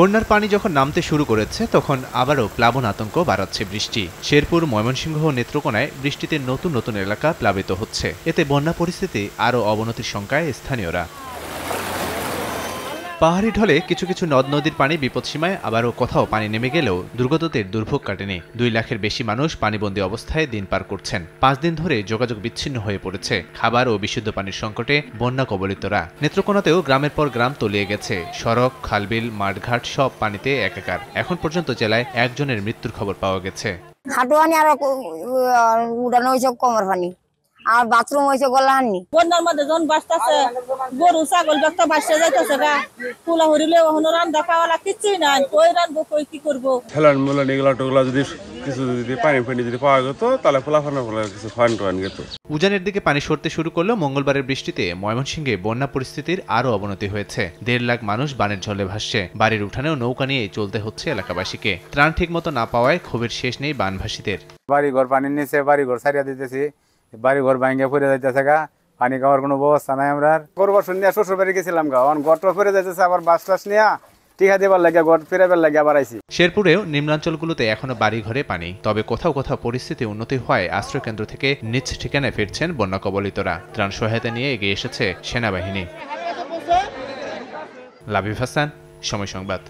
বন্যার পানি যখন নামতে শুরু করেছে তখন আবারও প্লাবন আতঙ্ক বাড়াচ্ছে বৃষ্টি। শেরপুর, ময়মনসিংহ ও নেত্রকোনায় বৃষ্টিতে নতুন নতুন এলাকা প্লাবিত হচ্ছে। এতে বন্যা পরিস্থিতি আরও অবনতির শঙ্কায় স্থানীয়রা। পাহাড়ি ঢলে কিছু কিছু নদ নদীর পানি বিপদসীমায়, আবারও কোথাও পানি নেমে গেলেও দুর্গতদের দুর্ভোগ কাটেনি। 2 লাখের বেশি মানুষ পানিবন্দী অবস্থায় দিন পার করছেন। 5 দিন ধরে যোগাযোগ বিচ্ছিন্ন হয়ে পড়েছে। খাবার ও বিশুদ্ধ পানির সংকটে বন্যা কবলিতরা। নেত্রকোনাতেও গ্রামের পর গ্রাম তলিয়ে গেছে। সড়ক, খালবিল, মাঠঘাট সব পানিতে একাকার। এখন পর্যন্ত জেলায় একজনের মৃত্যুর খবর পাওয়া গেছে। হাঁটুয়ানি আর উড়ানো হয়েছে কোমর পানি, আর বাথরুম হয়েছে গলাহানি। বন্যার মধ্যে যখন বাঁচতেছে, গরু ছাগল ব্যক্ত বাঁচতে যাইতেছে গা, ফুলা হরিলে ওখানে রান্না খাওয়ালা কিছুই নাই। কই রান্নবো, কই কি করবো? ফেলান মূলা এগুলা টোগুলা যদি কিছু যদি পানি যদি পাওয়া যেত তাহলে ফোলাফানা কিছু ফান টান যেত। উজানের দিকে পানি সরতে শুরু করলো। মঙ্গলবারের বৃষ্টিতে ময়মনসিংহে বন্যা পরিস্থিতির আরও অবনতি হয়েছে। 1.5 লাখ মানুষ বানের ঝলে ভাসছে। বাড়ির উঠানেও নৌকা নিয়েই চলতে হচ্ছে এলাকাবাসীকে। ত্রাণ ঠিকমতো না পাওয়ায় ক্ষোভের শেষ নেই বানভাসীদের। বাড়িঘর পানির নিচে, বাড়িঘর ছাড়িয়ে দিতেছি, বাড়িঘর ভাঙ্গে পড়ে যাইতেছে গা, পানি খাওয়ার কোনো ব্যবস্থা নাই। আমরা গরু বছর নিয়ে শ্বশুর বাড়ি গেছিলাম গা, গড় পড়ে যাইতেছে, আবার বাস টাস নিয়ে টিকা দেবার লাগে গড় ফেরাবার লাগে আবার আইছি। শেরপুরেও নিম্নাঞ্চলগুলোতে এখনো বাড়িঘরে পানি, তবে কোথাও কোথাও পরিস্থিতি উন্নতি হওয়ায় আশ্রয়কেন্দ্র থেকে নিজ ঠিকানায় ফিরছেন বন্যা কবলিতরা। ত্রাণ সহায়তা নিয়ে এগিয়ে এসেছে সেনাবাহিনী। লাবিব হাসান, সময় সংবাদ।